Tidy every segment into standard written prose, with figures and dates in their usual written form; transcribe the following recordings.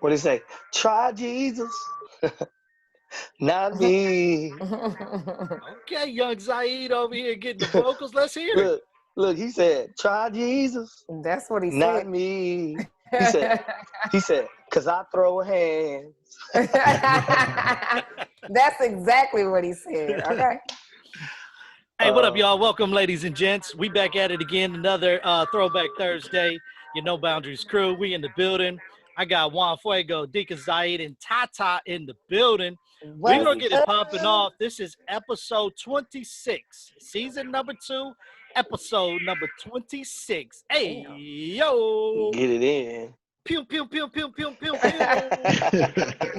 What do you say? Try Jesus, not me. Okay, young Zaid over here getting the vocals. Let's hear it. Look, he said, try Jesus, That's what he not said. me. He said, cause I throw hands. That's exactly what he said. Okay. Hey, what up, y'all? Welcome, ladies and gents. We back at it again. Another Throwback Thursday. Your No Boundaries crew. We in the building. I got Juan Fuego, Deacon Zaid, and Tata in the building. We're going to get it popping off. This is episode 26, season number 2, episode number 26. Hey, yo. Get it in. Pew, pew, pew, pew, pew, pew, pew.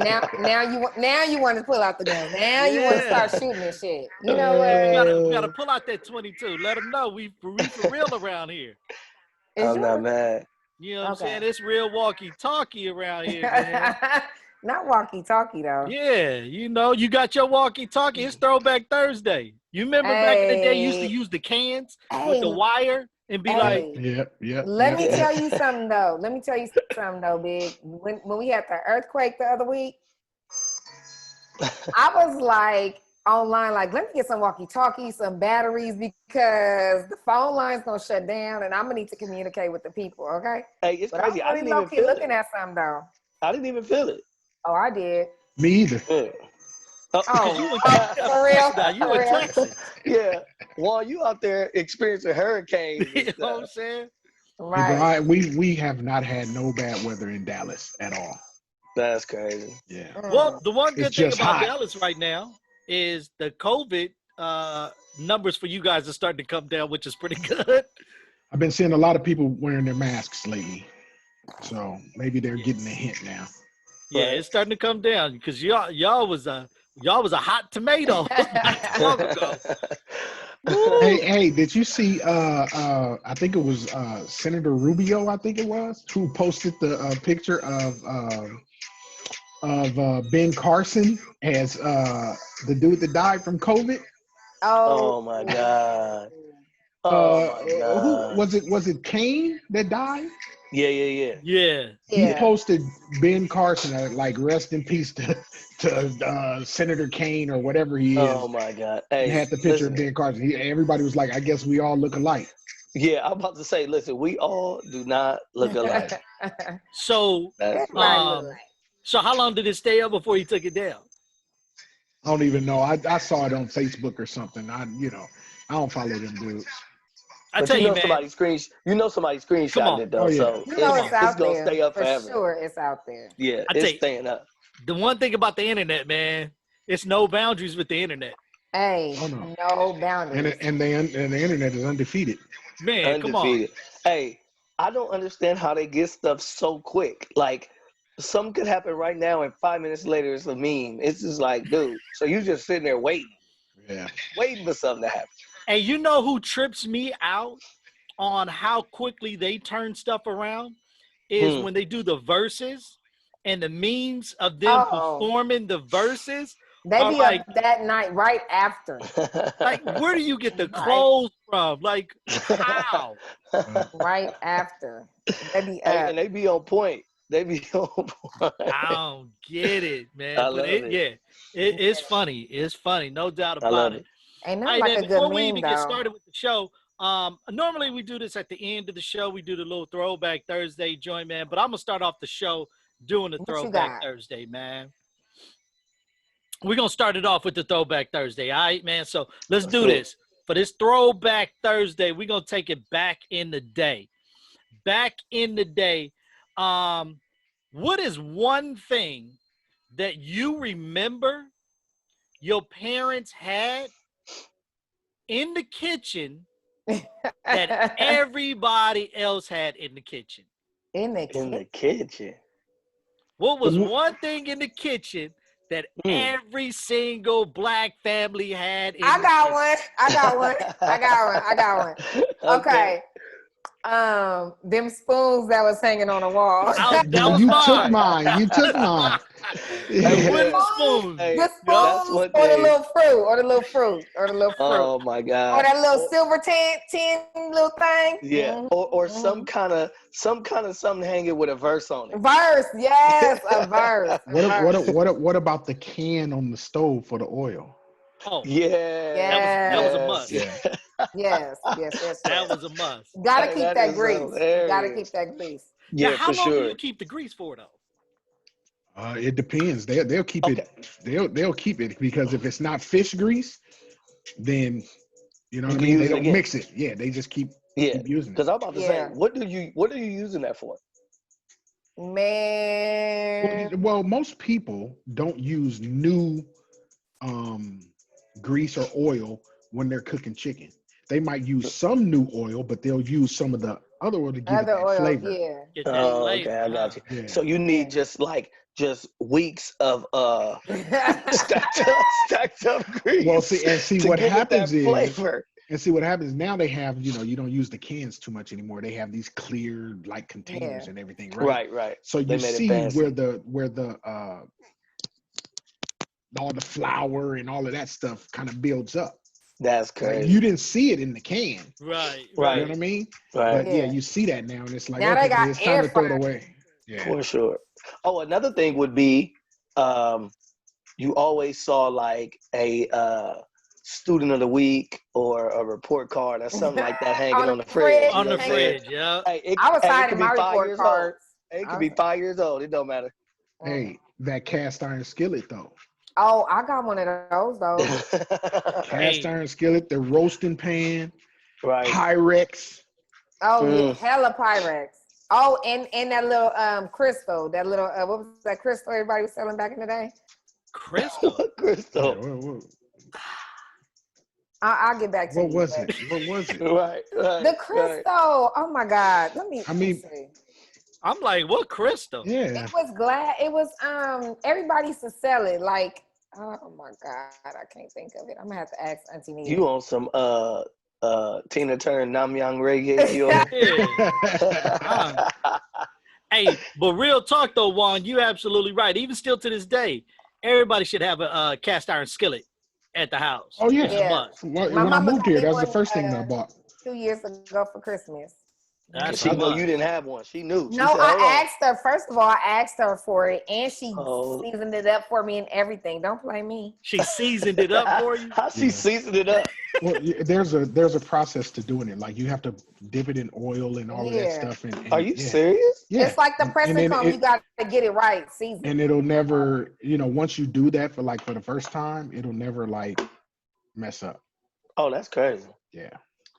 now you want to pull out the gun. Now you want to start shooting this shit. You know what? We gotta pull out that 22. Let them know we for real around here. I'm not mad. You know what I'm saying? It's real walkie-talkie around here, man. Not walkie-talkie, though. Yeah, you know, you got your walkie-talkie. It's Throwback Thursday. You remember back in the day, you used to use the cans with the wire and be like... Yep. Let me tell you something, though. Big. When we had the earthquake the other week, I was like, online, like, let me get some walkie-talkies, some batteries, because the phone line's gonna shut down and I'm gonna need to communicate with the people, okay? Hey, it's crazy. I didn't even feel looking at something, though. I didn't even feel it. Oh, I did. Me either. Yeah. For real? Now, you in Texas. Yeah. Well, you out there experiencing hurricanes. You know what I'm saying? Right. We have not had no bad weather in Dallas at all. That's crazy. Yeah. Well, the one good thing about hot. Dallas right now is the COVID numbers for you guys are starting to come down, which is pretty good. I've been seeing a lot of people wearing their masks lately, so maybe they're getting a hint now. Yeah, it's starting to come down because y'all was a hot tomato not long ago. Hey, did you see? I think it was Senator Rubio. I think it was who posted the picture of Ben Carson as the dude that died from COVID. Oh my God. Who was it Kane that died? Yeah. He posted Ben Carson like rest in peace to Senator Kane or whatever he is. Oh my God. Hey, and had the picture of Ben Carson. Everybody was like, I guess we all look alike. Yeah, I'm about to say, listen, we all do not look alike. So so how long did it stay up before he took it down? I don't even know. I saw it on Facebook or something. I don't follow them dudes. I tell you, man. Somebody screenshot it though, so it's gonna stay up forever. For sure, it's out there. Yeah, it's staying up. The one thing about the internet, man, it's no boundaries with the internet. Hey, no boundaries. And the internet is undefeated. Man, come on. Hey, I don't understand how they get stuff so quick. Like, something could happen right now, and 5 minutes later, it's a meme. It's just like, dude, so you just sitting there waiting. Yeah. Waiting for something to happen. And you know who trips me out on how quickly they turn stuff around is when they do the verses and the memes of them performing the verses. They be like, up that night right after. Like, where do you get the clothes from? Like, how? Right after. They be and they be on point. I don't get it, man. But it's funny. It's funny, no doubt about it. Ain't nothing like a good before meme, we even though. get started with the show, normally we do this at the end of the show. We do the little Throwback Thursday joint, man. But I'm gonna start off the show doing the Throwback Thursday, man. We're gonna start it off with the Throwback Thursday, all right, man? So let's do this. For this Throwback Thursday, we're gonna take it back in the day. Back in the day, what is one thing that you remember your parents had in the kitchen that everybody else had in the kitchen? In the kitchen. What was one thing in the kitchen that every single black family had in I got one. Okay. Them spoons that was hanging on the wall. That was You mine. took mine. You took mine. The wooden Yeah. spoon. Hey, The that's spoons one or the thing. little fruit, or the little fruit, or the little fruit. Oh my Or God. that little silver tin little thing. Yeah. Or some kind of something hanging with a verse on it. Verse, yes, a verse. What about the can on the stove for the oil? Oh, Yeah. that was a must. Yeah. Yes. That was a must. Gotta Hey, keep that that is grease. You gotta hilarious. keep that grease. Now, Yeah, how for long do sure. you keep the grease for, though? It depends. They'll keep Okay. it. They'll keep it because if it's not fish grease, then you know You what I can mean. They use it don't again. mix it. Yeah, they just keep Yeah. using it. Because I'm about to say, Yeah. what are you using that for? Man. Well, most people don't use new grease or oil when they're cooking chicken. They might use some new oil, but they'll use some of the other oil to give it Other that oil, flavor. yeah. Get that Oh, flavor. okay, I got you. Yeah. So you need just weeks of stacked up grease Well, see to what give it that happens is, flavor. and see what happens now. They have, you don't use the cans too much anymore. They have these clear like containers Yeah. and everything, right? Right. So They you made it see fancy. where the all the flour and all of that stuff kind of builds up. That's Right? crazy. You didn't see it in the can. Right. You know Right. what I mean? Right. But yeah, Yeah. you see that now, and it's like, Now they okay, got it's time air to throw it fryers. away. Yeah. For sure. Oh, another thing would be you always saw like a student of the week or a report card or something like that hanging on the fridge. On You know the what I'm saying? fridge, yeah. Hey, I was it hiding could my be 5 report years old. cards. It could be 5 years old. It don't matter. Hey, that cast iron skillet though. Oh, I got one of those though. Cast iron skillet, the roasting pan, Right. Pyrex. Oh yeah, hella Pyrex. Oh, and that little crystal, that little what was that crystal everybody was selling back in the day? Crystal. Crystal. Yeah, I'll get back to what you. was but- it? What was it? Right. The crystal. Oh my God. Let me see. I'm like, what crystal? Yeah. It was glad. It was everybody used to sell it. Like, oh my God, I can't think of it. I'm gonna have to ask Auntie Nina. You on some Tina Turner Namyang reggae? You Yeah. Hey, but real talk though, Juan, you're absolutely right. Even still to this day, everybody should have a cast iron skillet at the house. Oh yeah. It's a must. My When I mama moved got here, me that was the one, first thing that I bought. 2 years ago for Christmas. That's she a know must. you didn't have one. She knew. She No, said, "Hold on." I asked her. First of all, I asked her for it, and she Oh. seasoned it up for me and everything. Don't play me. She seasoned it up for you. How she Yeah. seasoned it up? Well, there's a process to doing it. Like you have to dip it in oil and all of that stuff. And Are you yeah. serious? Yeah. It's like the pressing then comb. You got to get it right. Season. And it'll never, once you do that for the first time, it'll never like mess up. Oh, that's crazy. Yeah.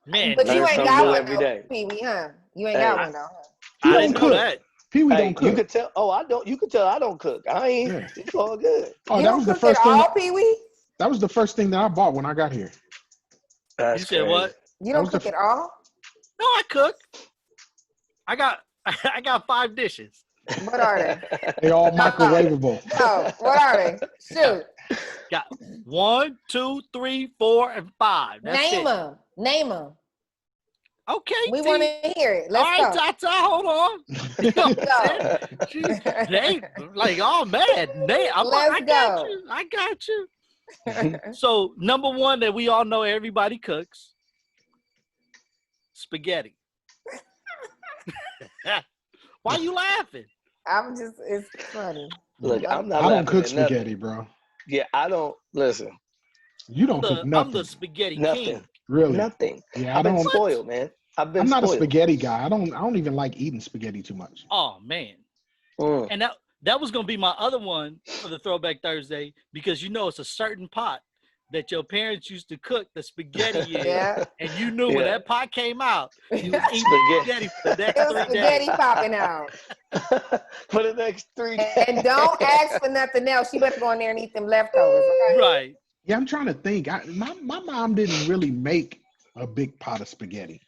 Man, But you Learn ain't something got new one every though, day. Pee-wee, huh? You ain't Hey. got one though. Huh? He I don't didn't know cook. that. Pee-wee Hey, don't cook. you could tell. Oh, I don't. You could tell I don't cook. I ain't. Yeah. It's all good. Oh, You that don't was the cook first at thing. all, Pee-wee? That was the first thing that I bought when I got here. That's You said what? You don't cook at all? No, I cook. I got 5 dishes. What are they? They all microwavable. Oh, what are they? Shoot. Got 1, 2, 3, 4, and 5. That's Name it. them. Name them. Okay, We T. want to hear it. All Let's right, go. Tata, hold on. You know what I'm saying? Jeez, they like, oh man, I got you. I got you. So number one that we all know everybody cooks, spaghetti. Why you laughing? It's funny. Look, I'm not. I don't laughing cook at nothing. spaghetti, bro. Yeah, I don't. Listen, You don't cook nothing. I'm the spaghetti nothing. king. Really? Nothing. Yeah, I've been don't. spoiled, man. I've been I'm not spoiled. a spaghetti guy. I don't even like eating spaghetti too much. Oh man. Mm. And that was gonna be my other one for the Throwback Thursday because it's a certain pot that your parents used to cook the spaghetti in, Yeah. and you knew when Yeah. that pot came out, you was eating spaghetti for the next It was 3 spaghetti days. popping out. For the next 3 days. And don't ask for nothing else. You better go in there and eat them leftovers, okay? Right. Yeah, I'm trying to think. My mom didn't really make a big pot of spaghetti.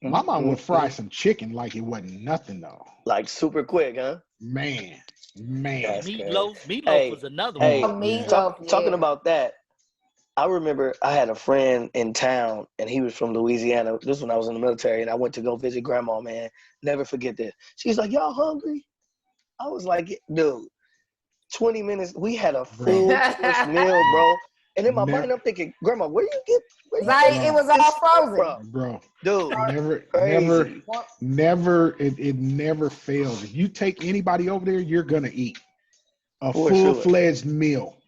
My mom would fry some chicken like it wasn't nothing though. Like super quick, huh? Man. That's Meatloaf crazy. Meatloaf Hey, was another hey, Oh, one. meatloaf, talking yeah. about that. I remember I had a friend in town, and he was from Louisiana. This is when I was in the military, and I went to go visit grandma, man. Never forget this. She's like, y'all hungry? I was like, dude, 20 minutes. We had a Bro. full course meal, bro. And in my Never, mind, I'm thinking, grandma, where you get Like it was all frozen. from? bro. Dude, Never, crazy. it never fails. If you take anybody over there, you're gonna eat a For sure. full-fledged meal.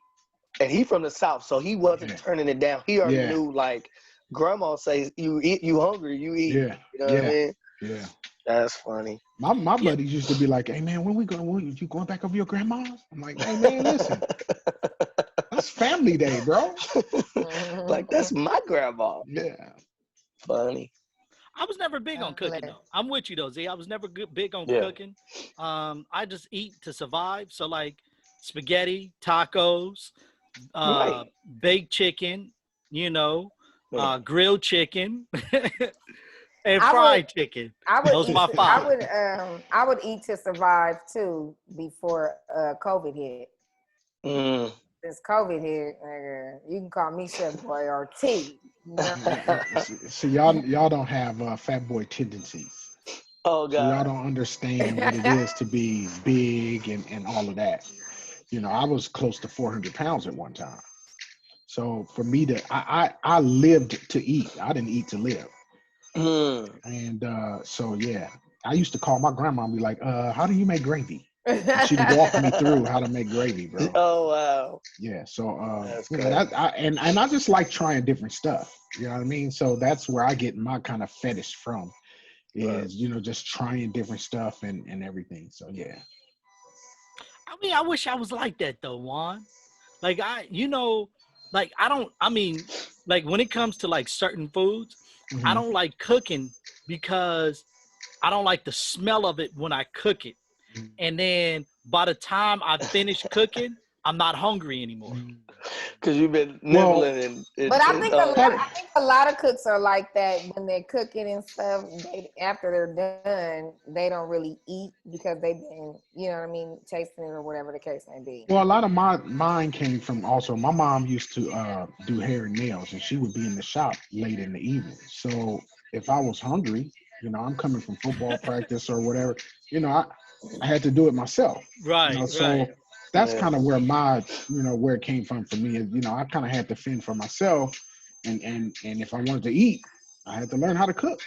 And he from the South, so he wasn't Yeah. turning it down. He already Yeah. knew, like, grandma says, you eat, you hungry, you eat. Yeah. You know what I mean? Yeah. That's funny. My buddies used to be like, "Hey man, when you going back over your grandma's?" I'm like, "Hey man, listen, that's family day, bro." Like, that's my grandma. Yeah. Funny. I was never big on cooking though. I'm with you though, Z. I was never big on Yeah. cooking. I just eat to survive. So like spaghetti, tacos, Right. baked chicken, you know, Yeah. grilled chicken, and I fried chicken. Those eat, my five. I would eat to survive too before COVID hit. Mm. Since COVID hit, you can call me Chef Boy or T. You know? So y'all don't have fat boy tendencies. Oh, So y'all God. don't understand what it is to be big and all of that. You know, I was close to 400 pounds at one time. So for me I lived to eat. I didn't eat to live. Mm. And so yeah, I used to call my grandma and be like, how do you make gravy? And she'd walk me through how to make gravy, bro. Oh, wow. Yeah. So That's you know, and I just like trying different stuff. You know what I mean? So that's where I get my kind of fetish from, is Right. you know, just trying different stuff and everything. So yeah. I mean, I wish I was like that though, Juan. Like like when it comes to like certain foods, I Mhm. don't like cooking because I don't like the smell of it when I cook it. And then by the time I finish cooking, I'm not hungry anymore. Because you've been Well, nibbling But I think Had- a lot of cooks are like that when they're cooking and stuff. After they're done, they don't really eat because they've been, you know what I mean, tasting it or whatever the case may be. Well, a lot of mine came from also my mom used to do hair and nails, and she would be in the shop late in the evening. So if I was hungry, you know, I'm coming from football practice or whatever, you know, I had to do it myself. You know, so that's kind of where where it came from for me. You know, I kind of had to fend for myself, and if I wanted to eat, I had to learn how to cook.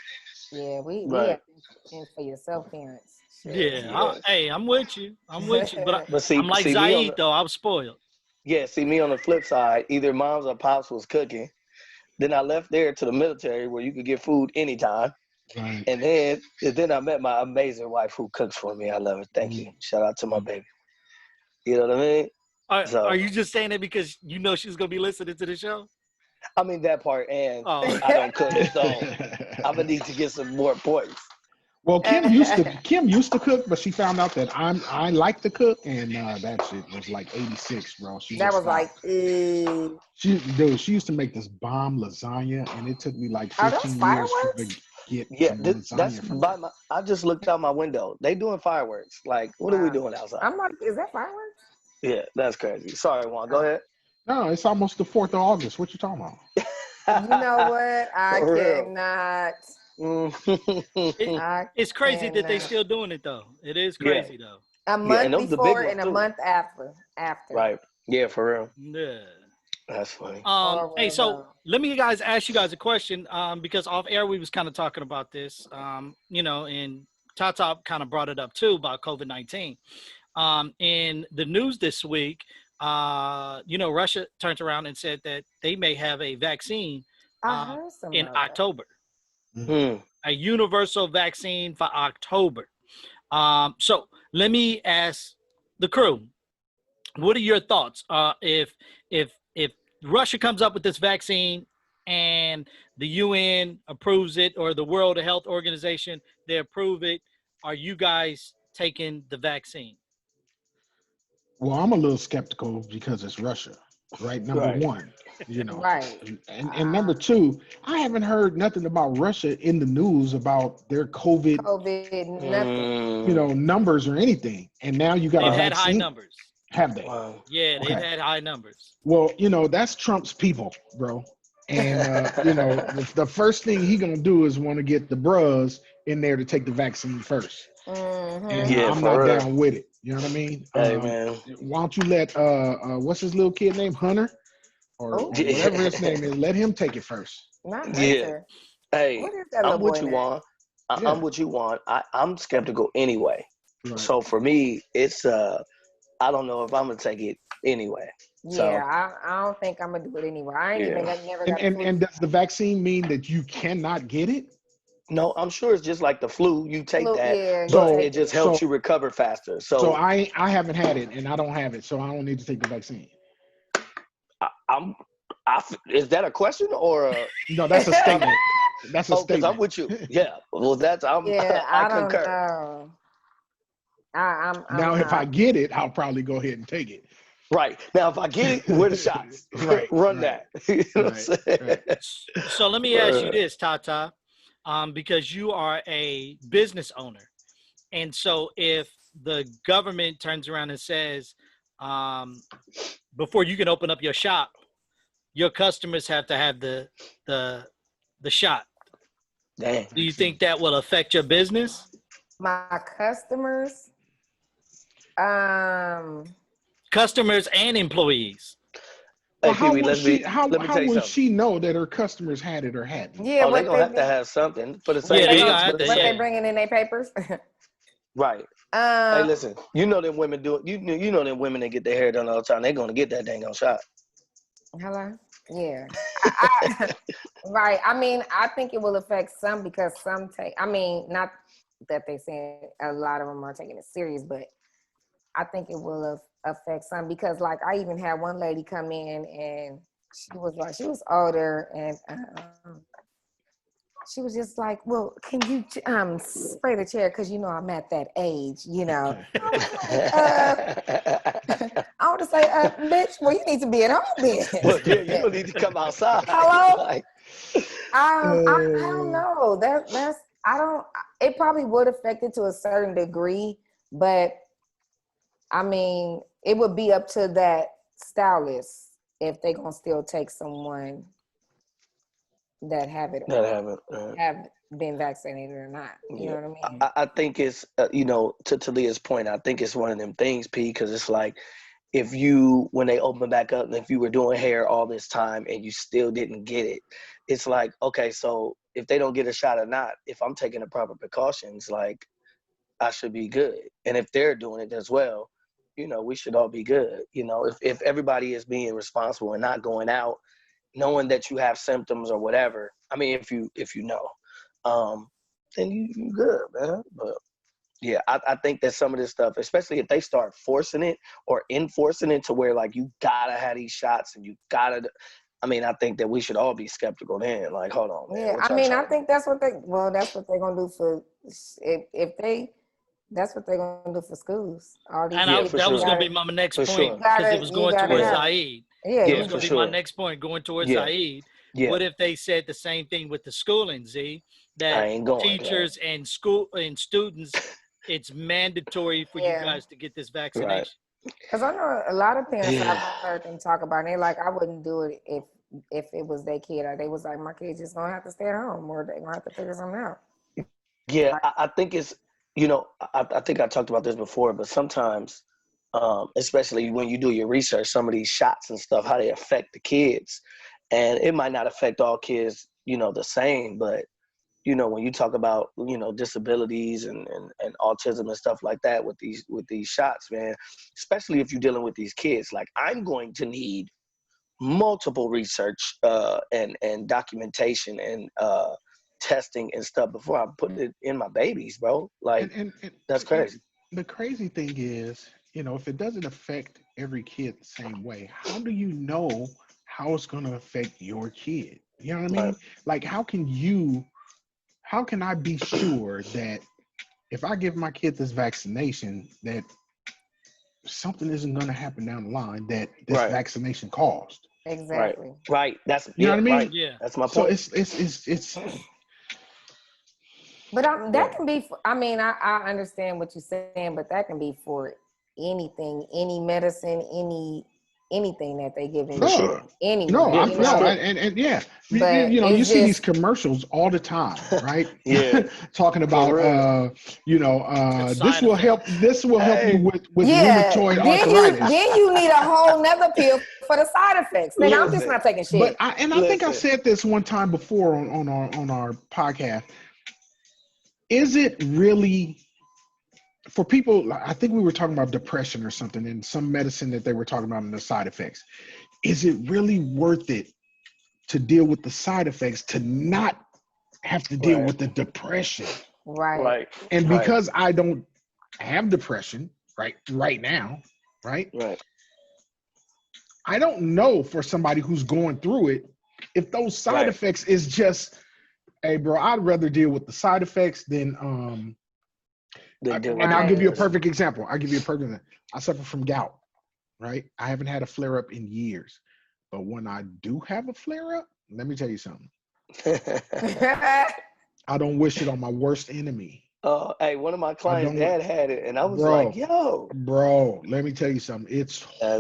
Yeah, we have to fend for yourself, parents. Yeah, hey, I'm with you. But see, I'm like me on Zaid though. I was spoiled. see me on the flip side. Either mom's or pops was cooking. Then I left there to the military where you could get food anytime. Right. And then I met my amazing wife who cooks for me. I love her. Thank you. Shout out to my baby. You know what I mean? Are you just saying that because you know she's gonna be listening to the show? I mean that part, and Oh. I don't cook, so I'm gonna need to get some more points. Well, Kim used to cook, but she found out that I like to cook, and that shit was like 86, bro. That was like, she used to make this bomb lasagna, and it took me like 15 years to get that's from by my. I just looked out my window. They doing fireworks. Like, what are we doing outside? I'm like, is that fireworks? Yeah, that's crazy. Sorry, Juan. Go ahead. No, it's almost the 4th of August. What you talking about? You know what? I cannot. It's crazy that they still doing it though. It is crazy though. A month before and a month after. Right. Yeah, for real. Yeah. That's funny. Hey, so let me ask you guys a question. Because off air we was kind of talking about this. You know, and Tata kind of brought it up too about COVID-19. In the news this week, you know, Russia turned around and said that they may have a vaccine in October. A universal vaccine for October. So let me ask the crew, what are your thoughts? If Russia comes up with this vaccine and the UN approves it, or the World Health Organization, they approve it, are you guys taking the vaccine? Well, I'm a little skeptical because it's Russia, right? Number one, you know, and number two, I haven't heard nothing about Russia in the news about their COVID nothing. You know, numbers or anything. And now you got They've had high numbers. Have they? Wow. Yeah, they've Okay. had high numbers. Well, that's Trump's people, bro. And the first thing he gonna do is want to get the bros in there to take the vaccine first. And Yeah, I'm not for real. down with it. You know what I mean? Hey, man. Why don't you let what's his little kid name, Hunter, or Oh, whatever his name is, let him take it first. not Yeah. Hunter. Hey, What is that I'm little what boy you name? want. Yeah. I'm what you want. I'm skeptical anyway. Right. So for me, it's I don't know if I'm gonna take it anyway. Yeah, So I don't think I'm gonna do it anyway. I ain't even yeah. never And got a flu. and does the vaccine mean that you cannot get it? No, I'm sure it's just like the flu. You take that, Yeah, you but take it just it. helps So you recover faster. so So I haven't had it, and I don't have it, so I don't need to take the vaccine. I'm. Is that a question or a? No, that's a statement. That's a Oh, because I'm statement. with you. Yeah. Well, Yeah, I I don't concur. know. I'm Now, if I not. get it, I'll probably go ahead and take it. Right. Now, if I get it, where the shots? Right, Run right, that. You know what I'm right, saying? right. So let me ask you this, Tata, because you are a business owner. And so if the government turns around and says, before you can open up your shop, your customers have to have the shot. Dang. Do you think that will affect your business? My customers, um, Customers and employees. Well, Hey, Pee Wee, let me how tell you will something. she know that her customers had it or hadn't? yeah, Oh, they're what gonna they have to be, have something for the what same Yeah, they they're reasons. gonna gonna, For have the to. what they same. Yeah. bringing in their papers. Right. Hey, listen. You know them women do. You know them women that get their hair done all the time. They're gonna get that dang on shot. Hello. Yeah. Right. I mean, I think it will affect some because some take. I mean, not that they saying a lot of them are taking it serious, but I think it will affect some because, like, I even had one lady come in and she was older and she was just like, "Well, can you spray the chair because you know I'm at that age, you know." I was like, I want to say, bitch, well, you need to be at home then. Well, yeah, you don't need to come outside. Hello? Like, I don't know. That's I don't. It probably would affect it to a certain degree, but I mean, it would be up to that stylist if they gonna still take someone that have it that haven't. have been vaccinated or not. You Yeah, know what I mean? I think it's to Leah's point. I think it's one of them things, P, because it's like if you when they open back up, and if you were doing hair all this time and you still didn't get it, it's like okay, so if they don't get a shot or not, if I'm taking the proper precautions, like I should be good, and if they're doing it as well, we should all be good. If everybody is being responsible and not going out knowing that you have symptoms or whatever. I mean, if you know, um, then you good, man. But yeah, I think that some of this stuff, especially if they start forcing it or enforcing it to where like you gotta have these shots and you gotta. I mean, I think that we should all be skeptical then. Like, hold on, man. Yeah, What I y'all mean, I trying to think that's what that's what they're gonna do for if they that's what they're gonna do for schools. All these And do? Yeah, kids, for that was sure. going to be my next For point sure. because it was you going gotta towards Yeah. have it. Zaid. Yeah, It Yeah, was you for going to be my sure. next point going towards Yeah. Zaid. Yeah. What if they said the same thing with the schooling, Z? I That ain't going. teachers and school and students, it's mandatory for you yeah. guys to get this Right. vaccination. Because I know a lot of parents I've Yeah. heard them talk about, and they're like, I wouldn't do it if it was their kid, or they was like, my kid's just gonna have to stay at home, or they gonna have to figure something out. Yeah. Like, I think it's I think I talked about this before, but sometimes especially when you do your research, some of these shots and stuff, how they affect the kids. And it might not affect all kids, the same, but when you talk about, disabilities and autism and stuff like that with these shots, man, especially if you're dealing with these kids, like I'm going to need multiple research and documentation and testing and stuff before I put it in my babies, bro. Like And that's crazy. the crazy thing is, if it doesn't affect every kid the same way, how do you know how it's going to affect your kid? You know what I Right. mean? Like, how can I be sure that if I give my kid this vaccination, that something isn't going to happen down the line that this Right. vaccination caused? exactly. Right. That's You know what I mean? right. Yeah. That's my So point. it's But that Yeah. can be. I mean, I understand what you're saying, but that can be for anything, any medicine, anything that they give For in sure. anyone. And yeah, But you it's see just, these commercials all the time, right? Yeah. Talking about this will help. This will help you with rheumatoid arthritis. Then you need a whole nother pill for the side effects. Then I'm just not taking shit. But I think I said this one time before on our podcast. Is it really for people? I think we were talking about depression or something, and some medicine that they were talking about and the side effects. Is it really worth it to deal with the side effects to not have to deal with the depression? Right. And because I don't have depression right now, right? I don't know for somebody who's going through it if those side effects is just, hey, bro, I'd rather deal with the side effects than and I'll give you a perfect example. I suffer from gout, right? I haven't had a flare up in years, but when I do have a flare up, let me tell you something. I don't wish it on my worst enemy. Hey, one of my clients' dad had it, and I was like, "Yo, bro, let me tell you something. I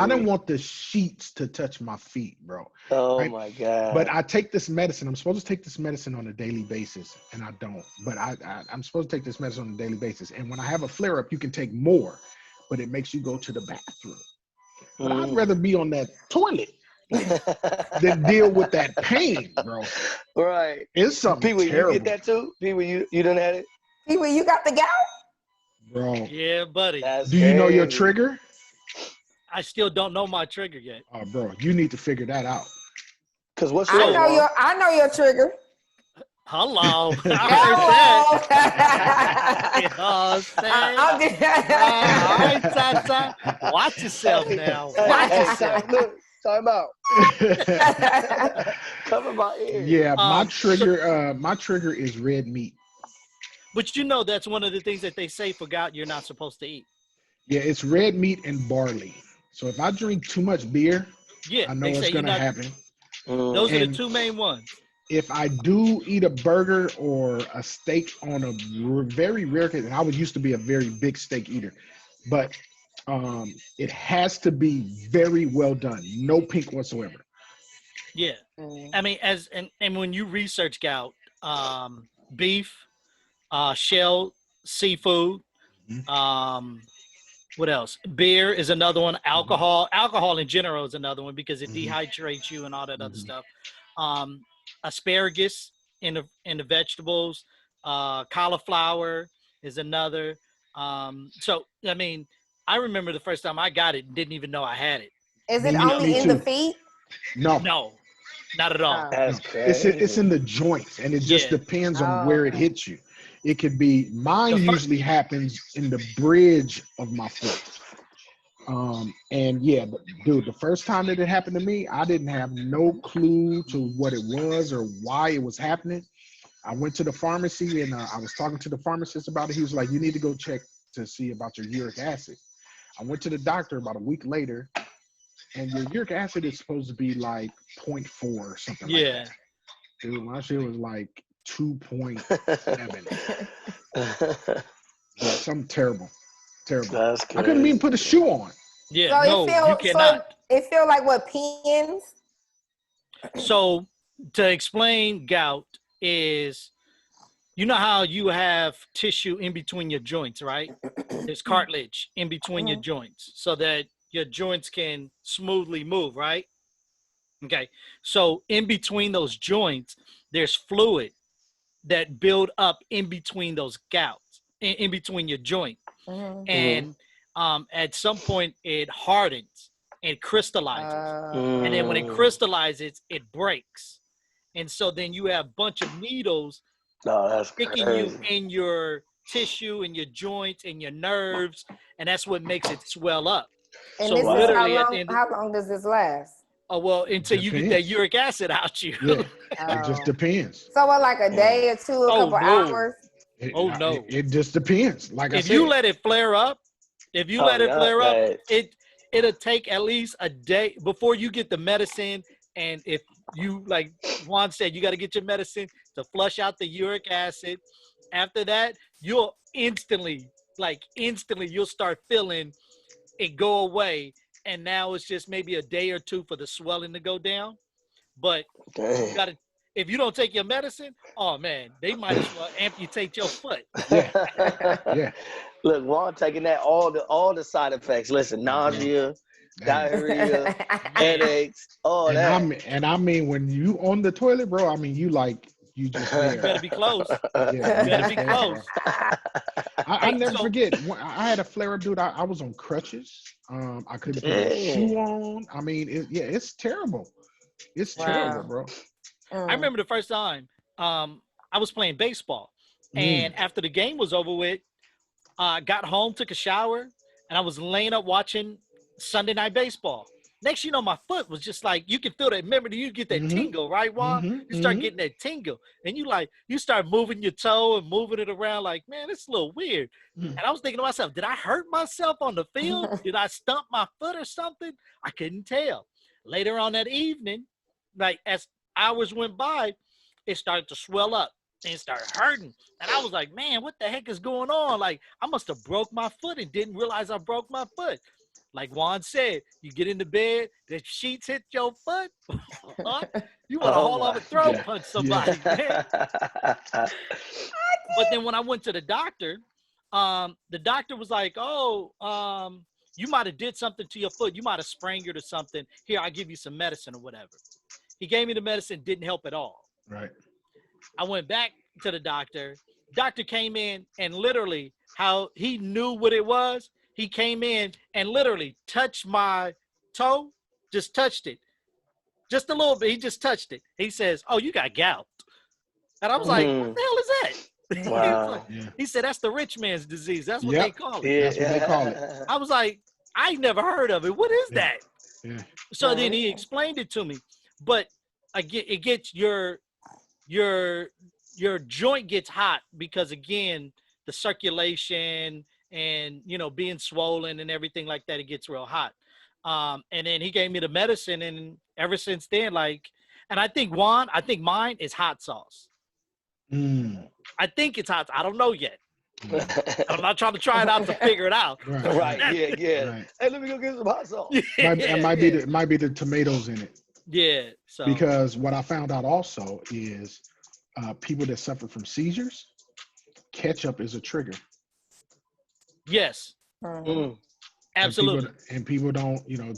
don't want the sheets to touch my feet, bro. Oh my God! But I take this medicine. I'm supposed to take this medicine on a daily basis, and I don't. But I'm supposed to take this medicine on a daily basis. And when I have a flare up, you can take more, but it makes you go to the bathroom. But I'd rather be on that toilet than deal with that pain, bro. Right. It's something Pee-wee, terrible. you get that too? Pee-wee, you done had it? Pee-wee, you got the gout? Bro. Yeah, buddy. Do you know your trigger? I still don't know my trigger yet. Oh, bro, you need to figure that out. Cause what's yours? I know your trigger. Hello. Hello. All right, Tata. Watch yourself now. Watch yourself. Look, time out. Cover my ears. Yeah, my trigger is red meat. But you know that's one of the things that they say for gout you're not supposed to eat. Yeah, it's red meat and barley. So if I drink too much beer, I know what's going to happen. Those are the two main ones. If I do eat a burger or a steak on a very rare case, and I used to be a very big steak eater, but it has to be very well done. No pink whatsoever. Yeah. I mean, and when you research gout, beef, shell, seafood, what else? Beer is another one. Alcohol in general is another one because it dehydrates you and all that other stuff. Asparagus in the vegetables, cauliflower is another. So I mean, I remember the first time I got it and didn't even know I had it. Is it only in the feet? No, not at all. That's crazy. It's in the joints, and it just depends on where it hits you. It could be mine. Usually happens in the bridge of my foot. And yeah, but dude, the first time that it happened to me, I didn't have no clue to what it was or why it was happening. I went to the pharmacy and I was talking to the pharmacist about it. He was like, "You need to go check to see about your uric acid." I went to the doctor about a week later, and your uric acid is supposed to be like 0.4 or something like that. Dude, my shit was like 2.7. Yeah, something terrible. That's crazy. I couldn't even put a shoe on. Yeah, so you cannot. So it feel like what, pins? So to explain gout is, you know how you have tissue in between your joints, right? There's cartilage in between your joints so that your joints can smoothly move, right? Okay. So in between those joints, there's fluid that build up in between those gouts, in between your joint. And at some point it hardens and crystallizes. And then when it crystallizes, it breaks. And so then you have a bunch of needles sticking you in your tissue, in your joints, in your nerves, and that's what makes it swell up. And so this literally is at the end how long does this last? Oh, well, until you get that uric acid out you. Yeah, it just depends. So what, like a day or two, a couple hours? It just depends. Like I said, if you let it flare up, it'll take at least a day before you get the medicine. And if you, like Juan said, you got to get your medicine to flush out the uric acid. After that, you'll instantly like instantly you'll start feeling it go away. And now it's just maybe a day or two for the swelling to go down. But you got to, if you don't take your medicine, oh man, they might as well amputate your foot. Yeah. Yeah. Look, Juan taking that all the side effects. Listen, nausea, diarrhea, headaches, all and that. I mean, when you on the toilet, bro, I mean, you just there. You better be close. Yeah, You better be there, close. I never forget. I had a flare up, dude. I was on crutches. I couldn't put a shoe on. I mean, it's terrible. It's terrible, bro. I remember the first time I was playing baseball, and after the game was over with, I got home, took a shower, and I was laying up watching Sunday Night Baseball. Next, you know, my foot was just like, you can feel that. Remember, you get that tingle, right, Juan? You start getting that tingle, and you start moving your toe and moving it around like, man, it's a little weird. And I was thinking to myself, did I hurt myself on the field? Did I stump my foot or something? I couldn't tell. Later on that evening, like as hours went by, it started to swell up and it started hurting. And I was like, man, what the heck is going on? Like, I must have broke my foot and didn't realize I broke my foot. Like Juan said, you get into bed, the sheets hit your foot. You want to haul off a throat punch somebody, man. But then when I went to the doctor was like, you might have did something to your foot. You might have sprained it or something. Here, I'll give you some medicine or whatever. He gave me the medicine, didn't help at all. Right. I went back to the doctor. Doctor came in and literally how he knew what it was. He came in and literally touched my toe, just touched it. Just a little bit. He just touched it. He says, oh, you got gout. And I was like, what the hell is that? Wow. He said, that's the rich man's disease. That's what they call it. That's what they call it. I was like, I never heard of it. What is that? Yeah. So then he explained it to me. But again, it gets your joint gets hot because, again, the circulation and, you know, being swollen and everything like that, it gets real hot. And then he gave me the medicine, and ever since then, like, and I think mine is hot sauce. I think it's hot. I don't know yet. I'm not trying to try it out to figure it out. Right. Yeah. Right. Hey, let me go get some hot sauce. It might be the tomatoes in it. Yeah. So because what I found out also is people that suffer from seizures, ketchup is a trigger. Yes. Absolutely. And people don't, you know,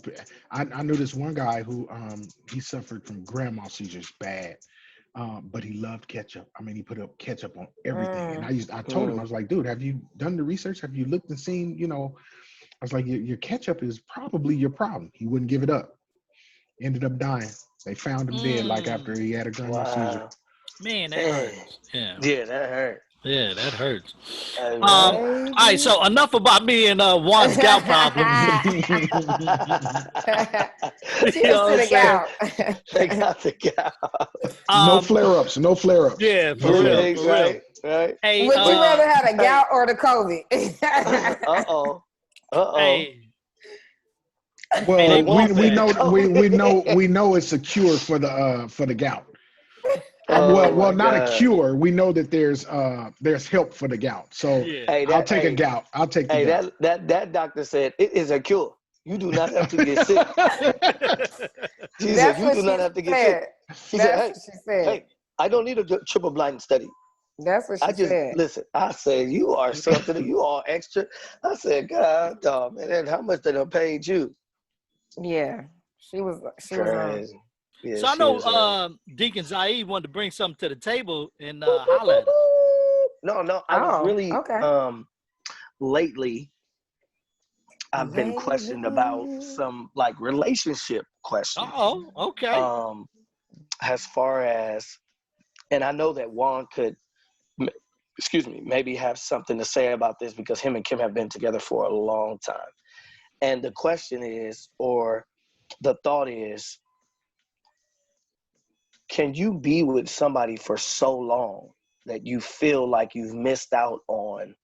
I knew this one guy who he suffered from grand mal seizures bad. But he loved ketchup. I mean, he put up ketchup on everything. And I told him, I was like, dude, have you done the research? Have you looked and seen, you know, I was like, your ketchup is probably your problem. He wouldn't give it up. Ended up dying. They found him dead like after he had a grand mal seizure. Man, that hurts. Yeah, that hurt. Yeah, that hurts. All right, so enough about me and Juan's gout problems. The gout. They got the gout. No flare-ups. No flare-ups. Yeah, for real. Right. Hey, would you rather have the gout or the COVID? Hey. Well, we know it's a cure for the gout. Well, not a cure. We know that there's help for the gout. So I'll take a gout. I'll take the gout. That doctor said it is a cure. You do not have to get sick. She said you do not have to get sick. She said, hey, I don't need a triple blind study. That's what she said. Listen, I said, you are something, you are extra. I said, God, dog, man, and how much they done paid you? Yeah, she was crazy. Yeah, so I know Deacon Zaid wanted to bring something to the table and holler at us. No, I was really lately I've been questioned about some like relationship questions. Oh, okay. As far as, and I know that Juan could, maybe have something to say about this because him and Kim have been together for a long time. And the question is, or the thought is, can you be with somebody for so long that you feel like you've missed out on